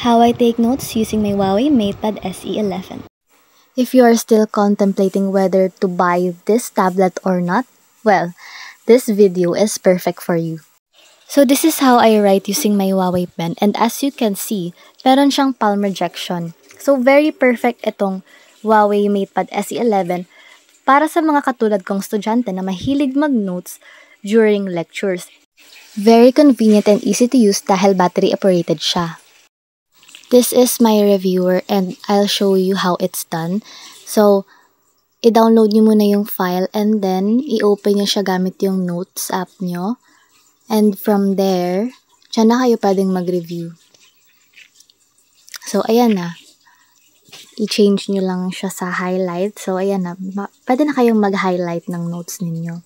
How I take notes using my Huawei MatePad SE11. If you are still contemplating whether to buy this tablet or not, well, this video is perfect for you. So this is how I write using my Huawei pen, and as you can see, meron siyang palm rejection. So very perfect itong Huawei MatePad SE11 para sa mga katulad kong estudyante na mahilig mag-notes during lectures. Very convenient and easy to use dahil battery operated siya. This is my reviewer and I'll show you how it's done. So, i-download nyo muna yung file and then i-open nyo siya gamit yung notes app nyo. And from there, dyan na kayo pwedeng mag-review. So, ayan na. I-change nyo lang siya sa highlight. So, ayan na. Pwede na kayong mag-highlight ng notes ninyo.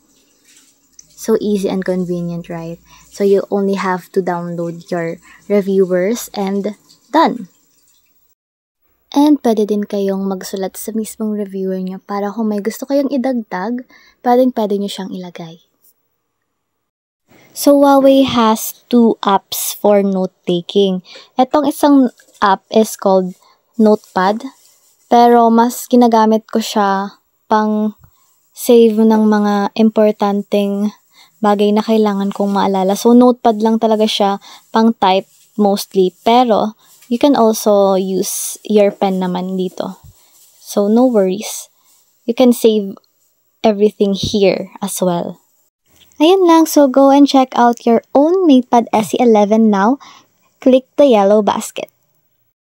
So easy and convenient, right? So you only have to download your reviewers and done. And pwede din kayong magsulat sa mismong reviewer nyo para kung may gusto kayong idagdag, pwede nyo siyang ilagay. So Huawei has two apps for note-taking. Itong isang app is called Notepad, pero mas ginagamit ko siya pang save ng mga importanteng bagay na kailangan kong maalala. So, notepad lang talaga siya pang type mostly. Pero, you can also use your pen naman dito. So, no worries. You can save everything here as well. Ayan lang. So, go and check out your own MatePad SE11 now. Click the yellow basket.